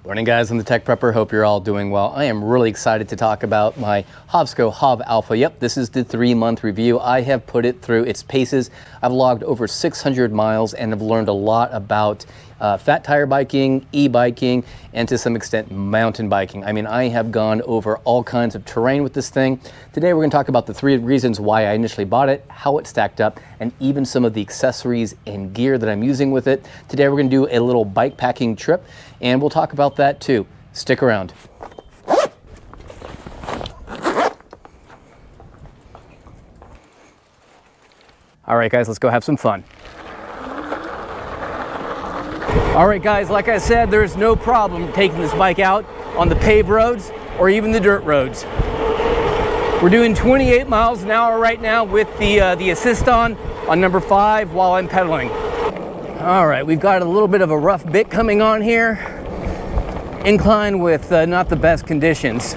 Morning guys, I'm the Tech Prepper. Hope you're all doing well. I am really excited to talk about my Hovsco HovAlpha. Yep, this is the 3-month review. I have put it through its paces. I've logged over 600 miles and have learned a lot about fat tire biking, e-biking, and to some extent mountain biking. I mean, I have gone over all kinds of terrain with this thing. Today we're going to talk about the 3 reasons why I initially bought it, how it stacked up, and even some of the accessories and gear that I'm using with it. Today we're going to do a little bike packing trip, and we'll talk about that too. Stick around. All right guys, let's go have some fun. All right guys, like I said, there's no problem taking this bike out on the paved roads or even the dirt roads. We're doing 28 miles an hour right now with the assist on number 5 while I'm pedaling. All right, we've got a little bit of a rough bit coming on here. Incline with not the best conditions.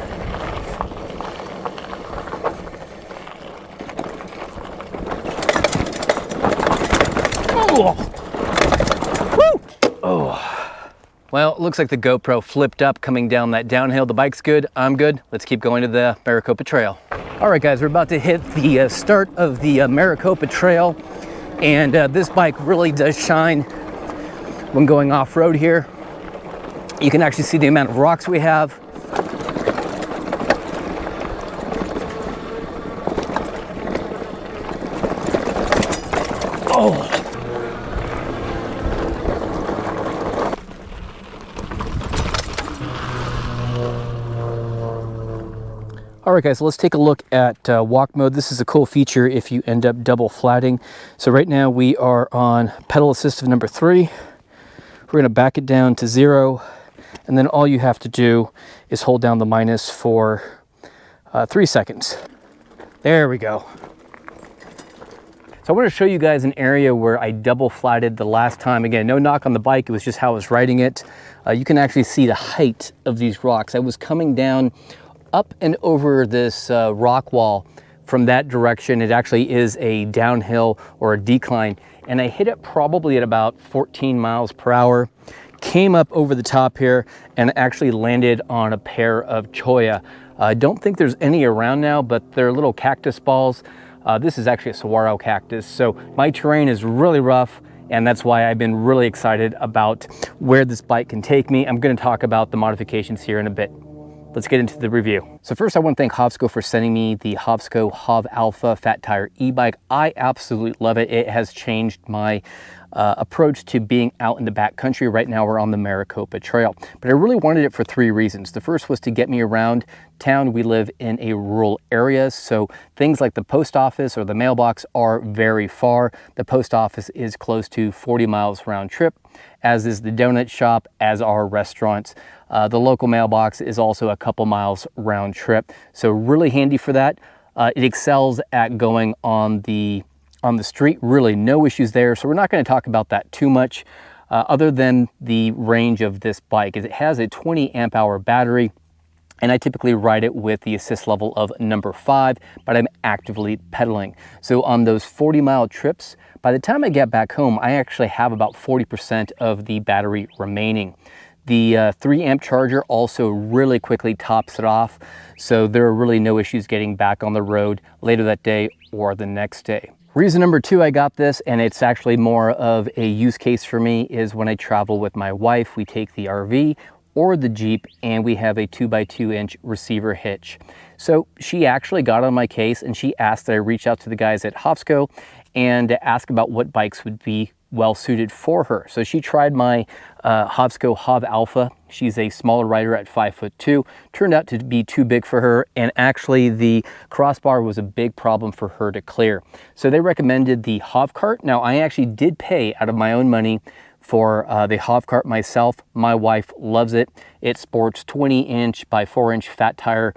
Oh. Woo. Oh. Well, it looks like the GoPro flipped up coming down that downhill. The bike's good, I'm good. Let's keep going to the Maricopa Trail. All right guys, we're about to hit the start of the Maricopa Trail, and this bike really does shine when going off-road here. You can actually see the amount of rocks we have. Oh. All right guys, so let's take a look at walk mode. This is a cool feature if you end up double flatting. So right now we are on pedal assistive number 3. We're going to back it down to 0, and then all you have to do is hold down the minus for 3 seconds. There we go. So I want to show you guys an area where I double flatted the last time. Again, no knock on the bike, it was just how I was riding it. You can actually see the height of these rocks. I was coming down up and over this rock wall from that direction. It actually is a downhill or a decline, and I hit it probably at about 14 miles per hour, came up over the top here, and actually landed on a pair of cholla. I don't think there's any around now, but they're little cactus balls. This is actually a saguaro cactus, so my terrain is really rough, and that's why I've been really excited about where this bike can take me. I'm going to talk about the modifications here in a bit. Let's get into the review. So first I want to thank Hovsco for sending me the Hovsco HovAlpha fat tire e-bike. I absolutely love it. It has changed my approach to being out in the backcountry. Right now we're on the Maricopa Trail, but I really wanted it for 3 reasons. The first was to get me around town. We live in a rural area, so things like the post office or the mailbox are very far. The post office is close to 40 miles round trip, as is the donut shop, as are restaurants. The local mailbox is also a couple miles round trip, so really handy for that. It excels at going on the street, really no issues there. So we're not going to talk about that too much, other than the range of this bike. It has a 20 amp hour battery, and I typically ride it with the assist level of number 5, but I'm actively pedaling. So on those 40-mile trips, by the time I get back home, I actually have about 40% of the battery remaining. The 3 amp charger also really quickly tops it off, so there are really no issues getting back on the road later that day or the next day. Reason number 2 I got this, and it's actually more of a use case for me, is when I travel with my wife. We take the RV or the Jeep, and we have a 2x2 inch receiver hitch. So she actually got on my case, and she asked that I reach out to the guys at Hovsco and ask about what bikes would be well suited for her. So she tried my Hovsco HovAlpha. She's a smaller rider at 5'2". Turned out to be too big for her, and actually the crossbar was a big problem for her to clear. So they recommended the HovCart. Now I actually did pay out of my own money for the HovCart myself. My wife loves it. It sports 20-inch by 4-inch fat tire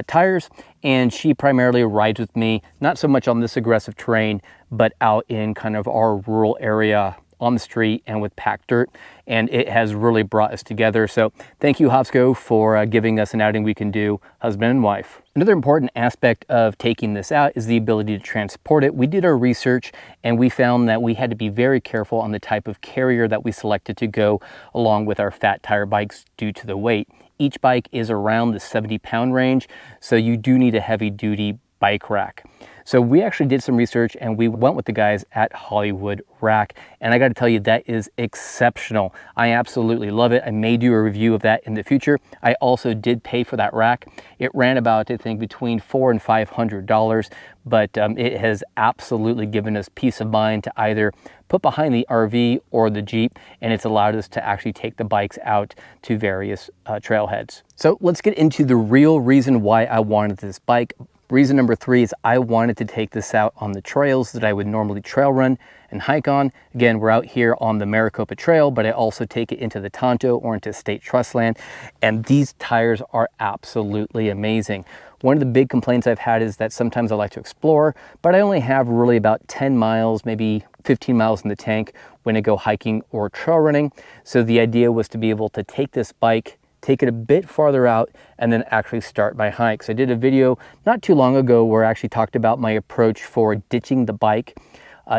tires, and she primarily rides with me, not so much on this aggressive terrain, but out in kind of our rural area on the street and with packed dirt, and it has really brought us together. So thank you, Hovsco, for giving us an outing we can do husband and wife. Another important aspect of taking this out is the ability to transport it. We did our research and we found that we had to be very careful on the type of carrier that we selected to go along with our fat tire bikes due to the weight. Each bike is around the 70-pound range, so you do need a heavy-duty bike rack. So we actually did some research and we went with the guys at Hollywood Rack, and I got to tell you, that is exceptional. I absolutely love it. I may do a review of that in the future. I also did pay for that rack. It ran about, I think, between $400 and $500, but it has absolutely given us peace of mind to either put behind the RV or the Jeep, and it's allowed us to actually take the bikes out to various trailheads. So let's get into the real reason why I wanted this bike. Reason number 3 is I wanted to take this out on the trails that I would normally trail run and hike on. Again, we're out here on the Maricopa Trail, but I also take it into the Tonto or into state trust land, and these tires are absolutely amazing. One of the big complaints I've had is that sometimes I like to explore, but I only have really about 10 miles, maybe 15 miles in the tank when I go hiking or trail running. So the idea was to be able to take this bike, take it a bit farther out, and then actually start my hikes. I did a video not too long ago where I actually talked about my approach for ditching the bike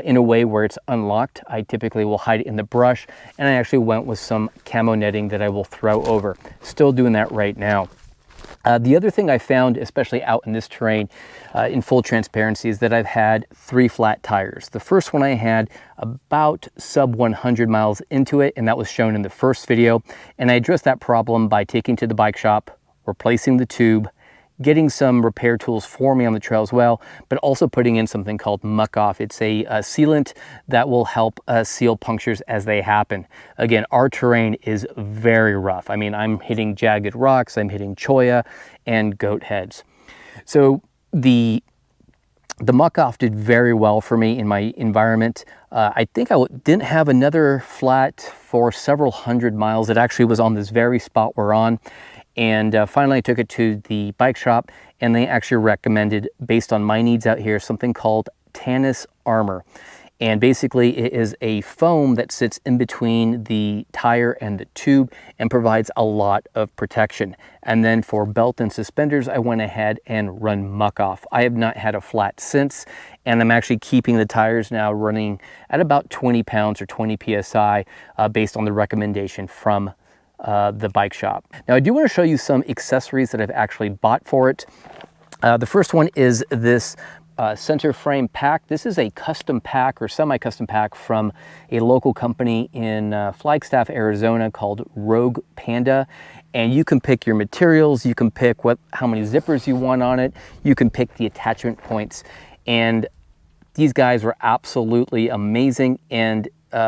in a way where it's unlocked. I typically will hide it in the brush, and I actually went with some camo netting that I will throw over. Still doing that right now. The other thing I found, especially out in this terrain, in full transparency, is that I've had 3 flat tires. The first one I had about sub 100 miles into it, and that was shown in the first video. And I addressed that problem by taking to the bike shop, replacing the tube, getting some repair tools for me on the trail as well, but also putting in something called muc-off. It's a sealant that will help seal punctures as they happen. Again, our terrain is very rough. I mean, I'm hitting jagged rocks, I'm hitting cholla and goat heads. So the muc-off did very well for me in my environment. I think I didn't have another flat for several hundred miles. It actually was on this very spot we're on. And finally I took it to the bike shop, and they actually recommended, based on my needs out here, something called Tannis Armor. And basically it is a foam that sits in between the tire and the tube and provides a lot of protection. And then for belt and suspenders, I went ahead and run muc-off. I have not had a flat since, and I'm actually keeping the tires now running at about 20 pounds or 20 PSI based on the recommendation from the bike shop. Now I do want to show you some accessories that I've actually bought for it. The first one is this center frame pack. This is a custom pack or semi-custom pack from a local company in Flagstaff, Arizona called Rogue Panda. And you can pick your materials, you can pick how many zippers you want on it, you can pick the attachment points. And these guys were absolutely amazing. And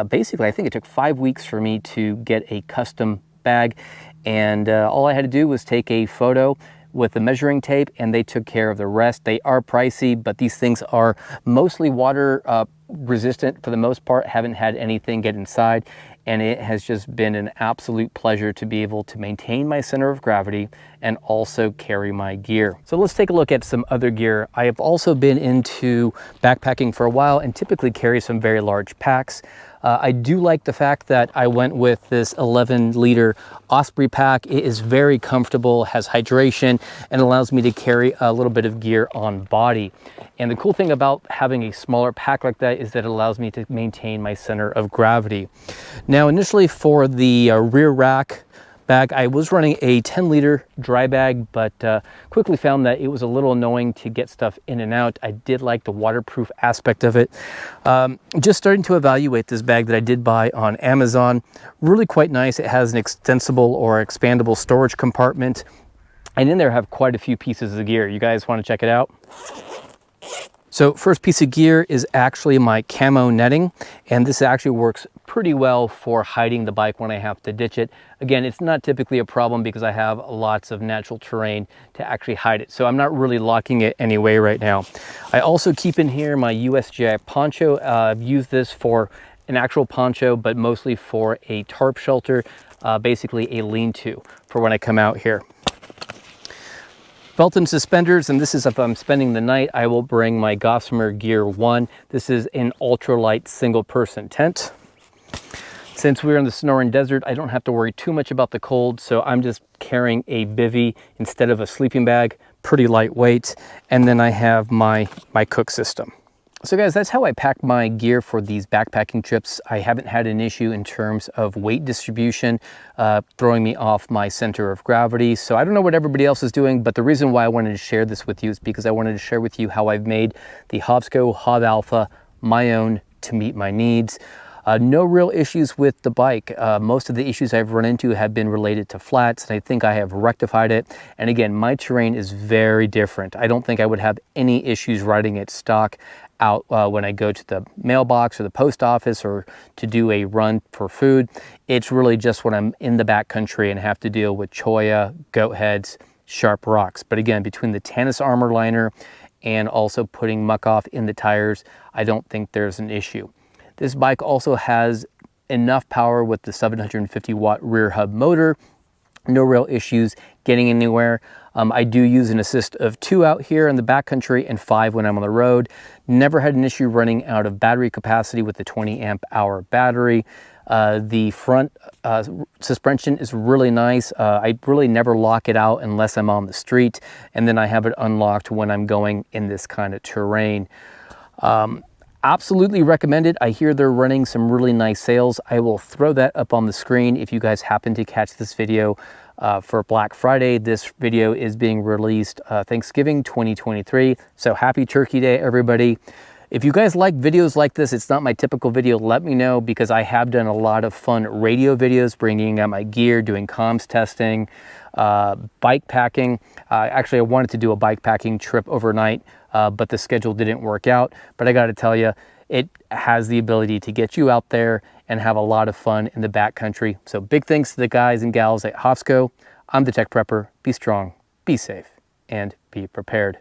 basically I think it took 5 weeks for me to get a custom bag, and all I had to do was take a photo with the measuring tape, and they took care of the rest. They are pricey, but these things are mostly water resistant for the most part. Haven't had anything get inside, and it has just been an absolute pleasure to be able to maintain my center of gravity and also carry my gear. So let's take a look at some other gear. I have also been into backpacking for a while and typically carry some very large packs. I do like the fact that I went with this 11-liter Osprey pack. It is very comfortable, has hydration, and allows me to carry a little bit of gear on body. And the cool thing about having a smaller pack like that is that it allows me to maintain my center of gravity. Now, initially for the rear rack bag, I was running a 10-liter dry bag, but quickly found that it was a little annoying to get stuff in and out. I did like the waterproof aspect of it. Just starting to evaluate this bag that I did buy on Amazon. Really quite nice. It has an extensible or expandable storage compartment, and in there I have quite a few pieces of gear. You guys want to check it out? So first piece of gear is actually my camo netting, and this actually works pretty well for hiding the bike when I have to ditch it. Again, it's not typically a problem because I have lots of natural terrain to actually hide it, so I'm not really locking it anyway right now. I also keep in here my USGI poncho. I've used this for an actual poncho, but mostly for a tarp shelter, basically a lean-to for when I come out here. Belt and suspenders, and this is if I'm spending the night, I will bring my Gossamer Gear 1. This is an ultralight single person tent. Since we're in the Sonoran Desert, I don't have to worry too much about the cold, so I'm just carrying a bivvy instead of a sleeping bag, pretty lightweight, and then I have my cook system. So guys, that's how I pack my gear for these backpacking trips. I haven't had an issue in terms of weight distribution, throwing me off my center of gravity. So I don't know what everybody else is doing, but the reason why I wanted to share this with you is because I wanted to share with you how I've made the Hovsco HovAlpha my own to meet my needs. No real issues with the bike. Most of the issues I've run into have been related to flats, and I think I have rectified it. And again, my terrain is very different. I don't think I would have any issues riding it stock out when I go to the mailbox or the post office or to do a run for food. It's really just when I'm in the backcountry and have to deal with cholla, goat heads, sharp rocks. But again, between the Tannis armor liner and also putting muc-off in the tires, I don't think there's an issue. This bike also has enough power with the 750 watt rear hub motor. No real issues getting anywhere. I do use an assist of 2 out here in the backcountry and 5 when I'm on the road. Never had an issue running out of battery capacity with the 20 amp hour battery. The front suspension is really nice. I really never lock it out unless I'm on the street, and then I have it unlocked when I'm going in this kind of terrain. Absolutely recommend it. I hear they're running some really nice sales. I will throw that up on the screen if you guys happen to catch this video for Black Friday. This video is being released Thanksgiving 2023. So happy Turkey Day, everybody. If you guys like videos like this, it's not my typical video, let me know, because I have done a lot of fun radio videos, bringing out my gear, doing comms testing, bike packing. Actually, I wanted to do a bike packing trip overnight, but the schedule didn't work out. But I got to tell you, it has the ability to get you out there and have a lot of fun in the backcountry. So big thanks to the guys and gals at Hovsco. I'm the Tech Prepper. Be strong, be safe, and be prepared.